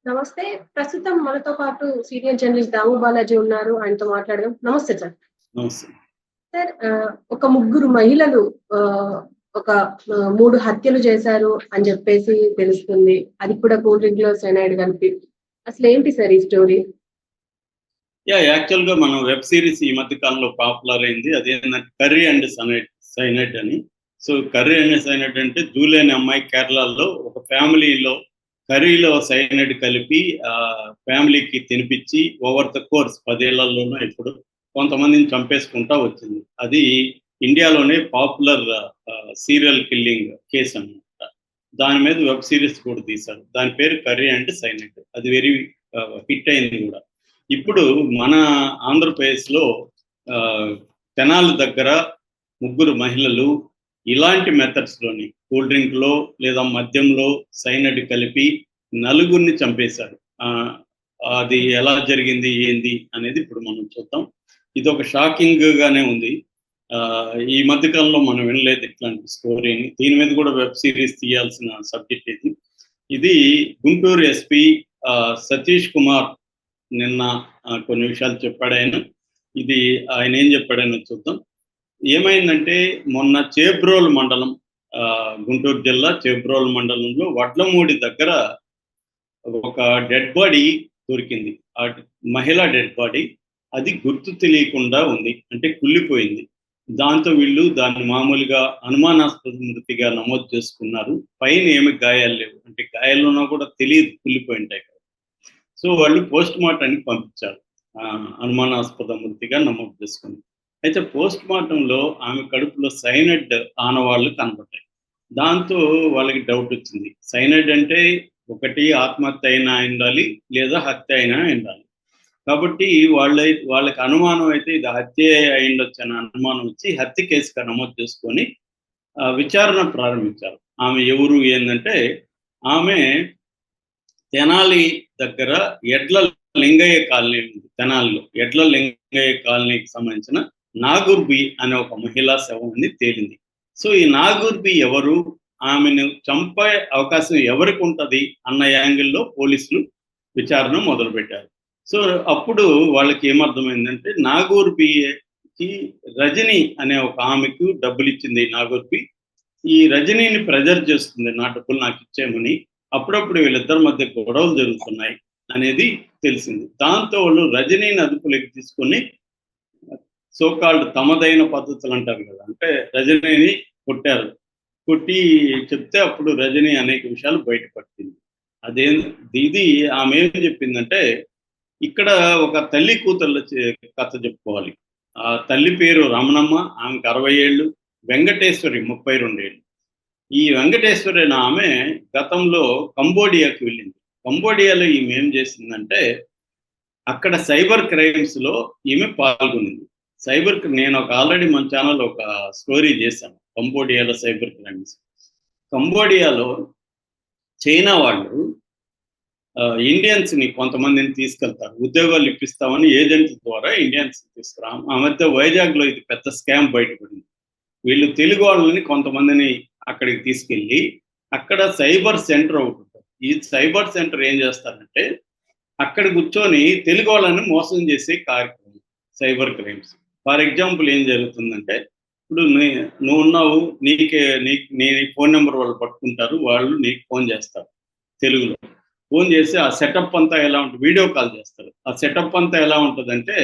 నమస్తే. ప్రస్తుతం మనతో పాటు సీనియర్ జర్నలిస్ట్ దాము బాలాజీ ఉన్నారు. ఆయనతో మాట్లాడదాం. నమస్తే సార్. నమస్తే. సార్ ఒక ముగ్గురు మహిళలు ఒక 3 హత్యలు చేశారు అని చెప్పేసి తెలుస్తుంది. అది కూడా కూల్ డ్రింక్ లో సైనైడ్ కలిపి. అసలేంటి సార్ ఈ స్టోరీ? యాక్చువల్‌గా మనం వెబ్ సిరీస్ ఈ మధ్య కాలంలో పాపులర్ అయింది. అదేంటంటే 'కర్రీ అండ్ సైనైడ్' అని. సో 'కర్రీ అండ్ సైనైడ్' అంటే జూలీ అనే అమ్మాయి కేరళలో ఒక ఫ్యామిలీలో కర్రీలో సైనైడ్ కలిపి ఫ్యామిలీకి తినిపించి ఓవర్ ద కోర్స్ 10 ఏళ్లలోనో ఎప్పుడు కొంతమందిని చంపేసుకుంటా వచ్చింది. అది ఇండియాలోనే పాపులర్ సీరియల్ కిల్లింగ్ కేసు అన్నమాట. దాని మీద వెబ్ సిరీస్ కూడా తీశారు. దాని పేరు 'కర్రీ అండ్ సైనైడ్'. అది వెరీ హిట్ అయింది కూడా. ఇప్పుడు మన ఆంధ్రప్రదేశ్లో తెనాలి దగ్గర ముగ్గురు మహిళలు ఇలాంటి మెథడ్స్లోని కూల్ డ్రింక్లో లేదా మద్యంలో సైనైడ్ కలిపి నలుగురిని చంపేశారు. అది ఎలా జరిగింది ఏంది అనేది ఇప్పుడు మనం చూద్దాం. ఇది ఒక షాకింగ్గానే ఉంది. ఈ మధ్యకాలంలో మనం వినలేదు ఇట్లాంటి స్టోరీని. దీని మీద కూడా వెబ్ సిరీస్ తీయాల్సిన సబ్జెక్ట్ ఇది. ఇది గుంటూరు ఎస్పీ సతీష్ కుమార్ నిన్న కొన్ని విషయాలు చెప్పాడు ఆయన. ఇది ఆయన ఏం చెప్పాడని చూద్దాం. ఏమైందంటే మొన్న చేబ్రోల్ మండలం, గుంటూరు జిల్లా చేబ్రోల్ మండలంలో వడ్లమూడి దగ్గర ఒక డెడ్ బాడీ దొరికింది. ఆ మహిళా డెడ్ బాడీ. అది గుర్తు తెలియకుండా ఉంది, అంటే కుళ్ళిపోయింది. దాంతో వీళ్ళు దాన్ని మామూలుగా అనుమానాస్పద మృతిగా నమోదు చేసుకున్నారు. పైన ఏమి గాయాలు లేవు, అంటే గాయాలున్నా కూడా తెలియదు కుళ్ళిపోయింటాయి కదా. సో వాళ్ళు పోస్ట్ మార్టానికి పంపించారు, అనుమానాస్పద మృతిగా నమోదు చేసుకుని. అయితే పోస్ట్ మార్టంలో ఆమె కడుపులో సైనైడ్ ఆనవాళ్ళు కనబడ్డాయి. దాంతో వాళ్ళకి డౌట్ వచ్చింది. సైనైడ్ అంటే ఒకటి ఆత్మహత్య అయినా ఉండాలి, లేదా హత్య అయినా ఉండాలి. కాబట్టి వాళ్ళకి అనుమానం అయితే ఇది హత్య అయిండొచ్చు అనే అనుమానం వచ్చి హత్య కేసుగా నమోదు చేసుకొని విచారణ ప్రారంభించారు. ఆమె ఎవరు ఏంటంటే, ఆమె తెనాలి దగ్గర ఎడ్ల లింగయ్య కాలనీ ఉంది. తెనాలిలో ఎడ్ల లింగయ్య కాలనీకి సంబంధించిన నాగూర్బి అనే ఒక మహిళా శవం అని తేలింది. సో ఈ నాగూర్బి ఎవరు, ఆమెను చంపే అవకాశం ఎవరికి ఉంటుంది అన్న యాంగిల్లో పోలీసులు విచారణ మొదలుపెట్టారు. సో అప్పుడు వాళ్ళకి ఏమర్థమైందంటే, నాగూర్బికి రజని అనే ఒక ఆమెకు డబ్బులు ఇచ్చింది నాగూర్బి. ఈ రజనీని ప్రెజర్ చేస్తుంది, నా డబ్బులు నాకు ఇచ్చేయమని. అప్పుడప్పుడు వీళ్ళిద్దరి మధ్య గొడవలు జరుగుతున్నాయి అనేది తెలిసింది. దాంతో వాళ్ళు రజనీని అదుపులోకి తీసుకొని సోకాల్డ్ తమదైన పద్ధతులు అంటారు కదా, అంటే రజనీని కొట్టారు. కొట్టి చెప్తే అప్పుడు రజనీ అనేక విషయాలు బయటపడుతుంది. ఇది ఆమె ఏం చెప్పిందంటే, ఇక్కడ ఒక తల్లి కూతుర్ల కథ చెప్పుకోవాలి. ఆ తల్లి పేరు రమణమ్మ, ఆమెకు 60 ఏళ్ళు. వెంకటేశ్వరి 32 ఏళ్ళు. ఈ వెంకటేశ్వరి అనే ఆమె గతంలో కంబోడియాకి వెళ్ళింది. కంబోడియాలో ఈమె ఏం చేసిందంటే, అక్కడ సైబర్ క్రైమ్స్లో ఈమె పాల్గొనింది. నేను ఆల్రెడీ మన ఛానల్ ఒక స్టోరీ చేశాను, కంబోడియాలో సైబర్ క్రైమ్స్. కంబోడియాలో చైనా వాళ్ళు ఇండియన్స్ని కొంతమందిని తీసుకెళ్తారు, ఉద్యోగాలు ఇప్పిస్తామని ఏజెంట్ల ద్వారా ఇండియన్స్ తీసుకురా. ఆ మధ్య వైజాగ్లో ఇది పెద్ద స్కామ్ బయటపడింది. వీళ్ళు తెలుగు వాళ్ళని కొంతమందిని అక్కడికి తీసుకెళ్ళి అక్కడ సైబర్ సెంటర్ ఒకటి ఉంటుంది. ఈ సైబర్ సెంటర్ ఏం చేస్తారంటే, అక్కడ కూర్చొని తెలుగు వాళ్ళని మోసం చేసే కార్యక్రమం సైబర్ క్రైమ్స్. ఫర్ ఎగ్జాంపుల్ ఏం జరుగుతుందంటే, ఇప్పుడు నువ్వు ఉన్నావు, నీ ఫోన్ నెంబర్ వాళ్ళు పట్టుకుంటారు, వాళ్ళు నీకు ఫోన్ చేస్తారు. తెలుగులో ఫోన్ చేసి ఆ సెటప్ అంతా ఎలా ఉంటుంది, వీడియో కాల్ చేస్తారు. ఆ సెటప్ అంతా ఎలా ఉంటుందంటే,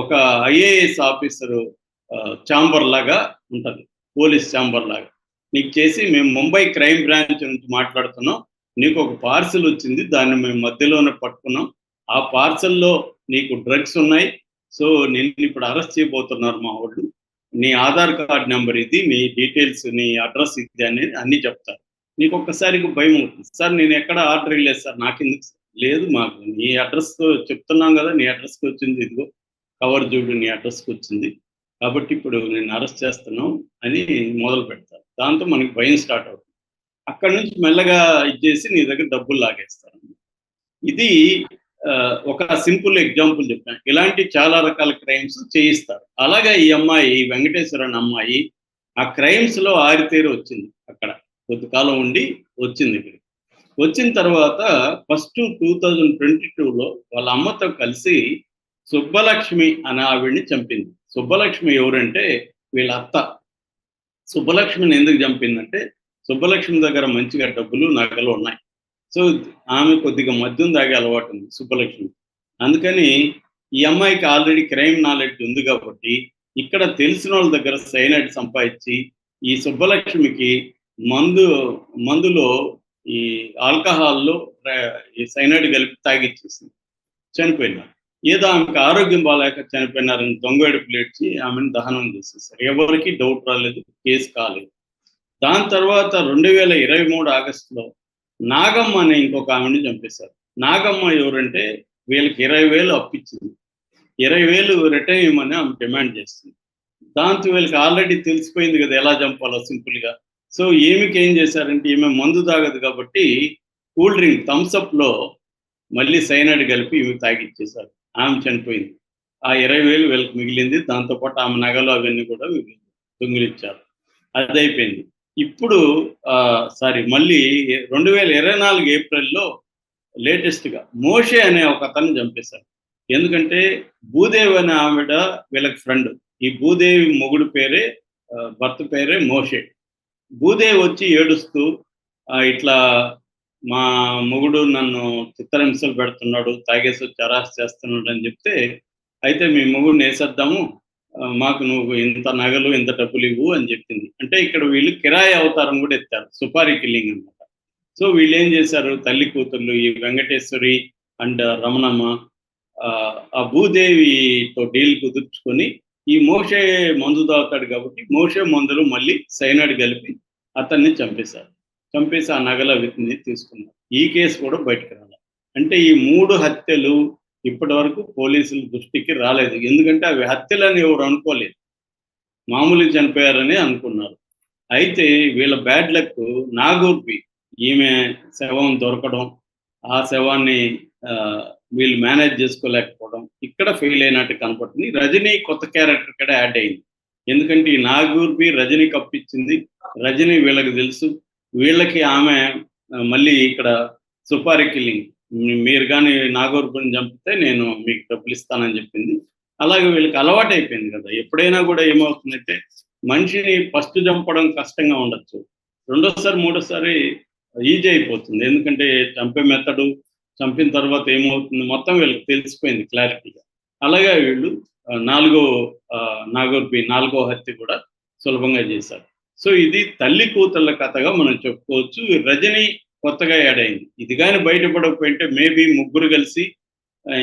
ఒక ఐఏఎస్ ఆఫీసరు ఛాంబర్ లాగా ఉంటుంది, పోలీస్ ఛాంబర్ లాగా. నీకు చేసి, మేము ముంబై క్రైమ్ బ్రాంచ్ నుంచి మాట్లాడుతున్నాం, నీకు ఒక పార్సిల్ వచ్చింది, దాన్ని మేము మధ్యలోనే పట్టుకున్నాం. ఆ పార్సల్లో నీకు డ్రగ్స్ ఉన్నాయి. సో నిన్ను ఇప్పుడు అరెస్ట్ చేయబోతున్నారు మా వాళ్ళు. నీ ఆధార్ కార్డ్ నెంబర్ ఇది, నీ డీటెయిల్స్, నీ అడ్రస్ ఇది అనేది అన్నీ చెప్తారు. నీకు ఒక్కసారికి భయం అవుతుంది. సార్ నేను ఎక్కడ ఆర్డర్ ఇవ్వలేదు సార్, నాకెందుకు లేదు, మాకు నీ అడ్రస్తో చెప్తున్నాం కదా, నీ అడ్రస్కి వచ్చింది, ఇదిగో కవర్ చూడు, నీ అడ్రస్కి వచ్చింది, కాబట్టి ఇప్పుడు నేను అరెస్ట్ చేస్తున్నాం అని మొదలు పెడతారు. దాంతో మనకి భయం స్టార్ట్ అవుతుంది. అక్కడి నుంచి మెల్లగా ఇచ్చేసి నీ దగ్గర డబ్బులు లాగేస్తారు. ఇది ఒక సింపుల్ ఎగ్జాంపుల్ చెప్పాను. ఇలాంటి చాలా రకాల క్రైమ్స్ చేయిస్తారు. అలాగే ఈ అమ్మాయి, వెంకటేశ్వర అనే అమ్మాయి, ఆ క్రైమ్స్లో ఆరితేరి వచ్చింది. అక్కడ కొద్ది కాలం ఉండి వచ్చింది ఇక్కడ. వచ్చిన తర్వాత ఫస్ట్ 2022లో వాళ్ళ అమ్మతో కలిసి సుబ్బలక్ష్మి అనే ఆవిడ్ని చంపింది. సుబ్బలక్ష్మి ఎవరంటే వీళ్ళ అత్త. సుబ్బలక్ష్మిని ఎందుకు చంపిందంటే, సుబ్బలక్ష్మి దగ్గర మంచిగా డబ్బులు, నగలు ఉన్నాయి. సో, ఆమె కొద్దిగా మద్యం తాగే అలవాటు ఉంది సుబ్బలక్ష్మి. అందుకని ఈ అమ్మాయికి ఆల్రెడీ క్రైమ్ నాలెడ్జ్ ఉంది కాబట్టి, ఇక్కడ తెలిసినోళ్ళ దగ్గర సైనైడ్ సంపాదించి, ఈ సుబ్బలక్ష్మికి మందు మందులో ఈ ఆల్కహాల్‌లో ఈ సైనైడ్ కలిపి తాగిచ్చేసింది. చనిపోయినారు. ఏదో ఆమెకు ఆరోగ్యం బాలేక చనిపోయినారని దొంగేడుపులు ఏడ్చి ఆమెను దహనం చేసేసారు. ఎవరికీ డౌట్ రాలేదు. కేసు కాలేదు. దాని తర్వాత 2023 ఆగస్టులో నాగమ్మ అనే ఇంకొక ఆమెని చంపేశారు. నాగమ్మ ఎవరంటే వీళ్ళకి 20,000 అప్పిచ్చింది. 20,000 రిటర్న్ ఇవ్వమని ఆమె డిమాండ్ చేస్తుంది. దాంతో వీళ్ళకి ఆల్రెడీ తెలిసిపోయింది కదా ఎలా చంపాలో సింపుల్‌గా. సో, ఈమెకి ఏం చేశారంటే ఈమె మందు తాగదు కాబట్టి కూల్ డ్రింక్ థమ్స్ అప్‌లో మళ్ళీ సైనైడ్ కలిపి ఈమెకు తాగిచ్చేశారు. ఆమె చనిపోయింది. ఆ 20,000 వీళ్ళకి మిగిలింది. దాంతో పాటు ఆమె నగలు అవన్నీ కూడా వీళ్ళు దొంగిలించారు. అదయిపోయింది. ఇప్పుడు మళ్ళీ 2024 ఏప్రిల్‌లో లేటెస్ట్‌గా మోషే అనే ఒక అతన్ని చంపేశారు. ఎందుకంటే భూదేవి అనే ఆవిడ వీళ్ళకి ఫ్రెండ్. ఈ భూదేవి మొగుడు పేరే భర్త పేరే మోషే. భూదేవి వచ్చి ఏడుస్తూ ఇట్లా మా మొగుడు నన్ను చిత్రహింసలు పెడుతున్నాడు, తాగేసి వచ్చి అరెస్ట్ చేస్తున్నాడు అని చెప్తే, అయితే మీ మొగుడిని వేసేద్దాము, మాకు నువ్వు ఇంత నగలు ఇంత డబ్బులు ఇవ్వు అని చెప్పింది. అంటే ఇక్కడ వీళ్ళు కిరాయి అవతారం కూడా ఎత్తారు, సుపారీ కిల్లింగ్ అనమాట. సో వీళ్ళు ఏం చేశారు, తల్లి కూతుర్లు ఈ వెంకటేశ్వరి అండ్ రమణమ్మ ఆ భూదేవితో డీల్ కుదుర్చుకొని ఈ మోషే మందు తాగుతాడు కాబట్టి మోషే మందులు మళ్ళీ సైనైడ్ కలిపి అతన్ని చంపేశారు. చంపేసి ఆ నగల వీటిని తీసుకున్నారు. ఈ కేసు కూడా బయటకు రాలేదు. అంటే ఈ 3 హత్యలు ఇప్పటి వరకు పోలీసుల దృష్టికి రాలేదు. ఎందుకంటే అవి హత్యలని ఎవరు అనుకోలేదు, మామూలుగా చనిపోయారని అనుకున్నారు. అయితే వీళ్ళ బ్యాడ్ లక్ నాగూర్పి ఈమె శవం దొరకడం, ఆ శవాన్ని వీళ్ళు మేనేజ్ చేసుకోలేకపోవడం ఇక్కడ ఫెయిల్ అయినట్టు కనపడుతుంది. రజనీ కొత్త క్యారెక్టర్ కూడా యాడ్ అయింది. ఎందుకంటే ఈ నాగూర్పి రజనీకి అప్పించింది, రజనీ వీళ్ళకి తెలుసు, వీళ్ళకి ఆమె మళ్ళీ ఇక్కడ సుపారీ కిల్లింగ్, మీరు కానీ నాగూర్పిని చంపితే నేను మీకు డబ్బులు ఇస్తానని చెప్పింది. అలాగే వీళ్ళకి అలవాటు అయిపోయింది కదా. ఎప్పుడైనా కూడా ఏమవుతుందంటే మనిషిని ఫస్ట్ చంపడం కష్టంగా ఉండొచ్చు, రెండోసారి మూడోసారి ఈజీ అయిపోతుంది. ఎందుకంటే చంపే మెథడు, చంపిన తర్వాత ఏమవుతుంది మొత్తం వీళ్ళకి తెలిసిపోయింది క్లారిటీగా. అలాగే వీళ్ళు నాగూర్పి 4వ హత్య కూడా సులభంగా చేశారు. సో ఇది తల్లి కూతుళ్ళ కథగా మనం చెప్పుకోవచ్చు. రజనీ కొత్తగా యాడ్ అయింది. ఇది కానీ బయటపడకపోయింటే మేబీ ముగ్గురు కలిసి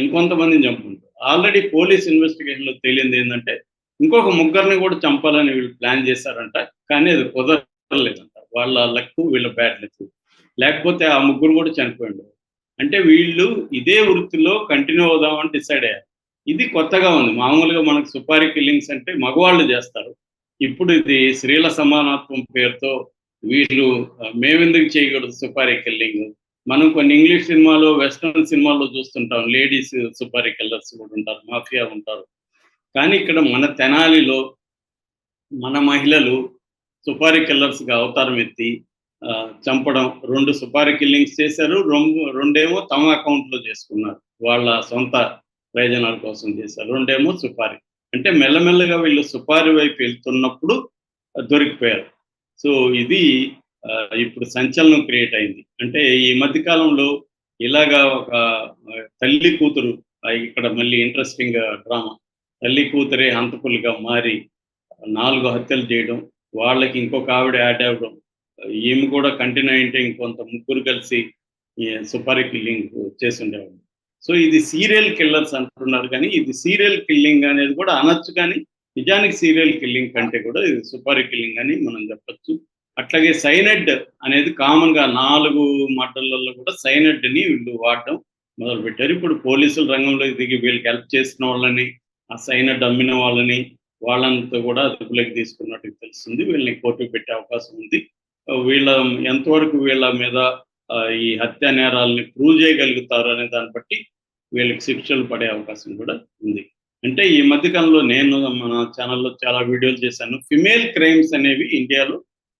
ఇంకొంతమందిని చంపుకుంటారు. ఆల్రెడీ పోలీస్ ఇన్వెస్టిగేషన్లో తేలింది ఏంటంటే ఇంకొక ముగ్గురిని కూడా చంపాలని వీళ్ళు ప్లాన్ చేశారంట, కానీ అది కుదరలేదంట. వాళ్ళ లక్, వీళ్ళ బ్యాడ్ లక్. లేకపోతే ఆ ముగ్గురు కూడా చనిపోయిండు. అంటే వీళ్ళు ఇదే వృత్తిలో కంటిన్యూ అవుదామని డిసైడ్ అయ్యారు. ఇది కొత్తగా ఉంది. మామూలుగా మనకు సుపారీ కిల్లింగ్స్ అంటే మగవాళ్ళు చేస్తారు. ఇప్పుడు ఇది స్త్రీల సమానత్వం పేరుతో వీళ్ళు మేమెందుకు చేయకూడదు సుపారీ కిల్లింగ్. మనం కొన్ని ఇంగ్లీష్ సినిమాలో, వెస్ట్రన్ సినిమాల్లో చూస్తుంటాం, లేడీస్ సుపారీ కిల్లర్స్ కూడా ఉంటారు, మాఫియా ఉంటారు. కానీ ఇక్కడ మన తెనాలిలో మన మహిళలు సుపారీ కిల్లర్స్గా అవతారం ఎత్తి చంపడం, 2 సుపారీ కిల్లింగ్స్ చేశారు, 2 తమ అకౌంట్లో చేసుకున్నారు, వాళ్ళ సొంత ప్రయోజనాల కోసం చేశారు, 2 సుపారీ. అంటే మెల్లమెల్లగా వీళ్ళు సుపారీ వైపు వెళ్తున్నప్పుడు దొరికిపోయారు. సో ఇది ఇప్పుడు సంచలనం క్రియేట్ అయింది. అంటే ఈ మధ్య కాలంలో ఇలాగా ఒక తల్లి కూతురు, ఇక్కడ మళ్ళీ ఇంట్రెస్టింగ్ డ్రామా, తల్లి కూతురే హంతకులుగా మారి 4 హత్యలు చేయడం, వాళ్ళకి ఇంకొక ఆవిడ యాడ్ అవ్వడం, ఈమె కూడా కంటిన్యూ అయింటే ఇంకొంత ముగ్గురు కలిసి సుపారీ కిల్లింగ్ చేసి ఉండేవాళ్ళు. సో ఇది సీరియల్ కిల్లర్స్ అంటున్నారు, కానీ ఇది సీరియల్ కిల్లింగ్ అనేది కూడా అనొచ్చు, కానీ నిజానికి సీరియల్ కిల్లింగ్ కంటే కూడా ఇది సుపారీ కిల్లింగ్ అని మనం చెప్పచ్చు. అట్లాగే సైనైడ్ అనేది కామన్గా 4 మర్డర్లలో కూడా సైనైడ్ని వీళ్ళు వాడడం మొదలుపెట్టారు. ఇప్పుడు పోలీసుల రంగంలో దిగి వీళ్ళకి హెల్ప్ చేసిన వాళ్ళని, ఆ సైనైడ్ అమ్మిన వాళ్ళని, వాళ్ళంతా కూడా అదుపులోకి తీసుకున్నట్టు తెలుస్తుంది. వీళ్ళని కోర్టుకు పెట్టే అవకాశం ఉంది. వీళ్ళ ఎంతవరకు వీళ్ళ మీద ఈ హత్యా నేరాలని ప్రూవ్ చేయగలుగుతారు అనే దాన్ని బట్టి వీళ్ళకి శిక్షలు పడే అవకాశం కూడా ఉంది. అంటే ఈ మధ్యకాలంలో నేను మన ఛానల్లో చాలా వీడియోలు చేశాను. ఫిమేల్ క్రైమ్స్ అనేవి ఇండియాలో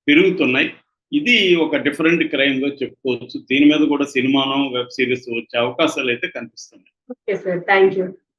పెరుగుతున్నాయి. ఇది ఒక డిఫరెంట్ క్రైమ్ గా చెప్పుకోవచ్చు. దీని మీద కూడా సినిమానో వెబ్ సిరీస్ వచ్చే అవకాశాలు అయితే కనిపిస్తున్నాయి. Okay sir, thank you.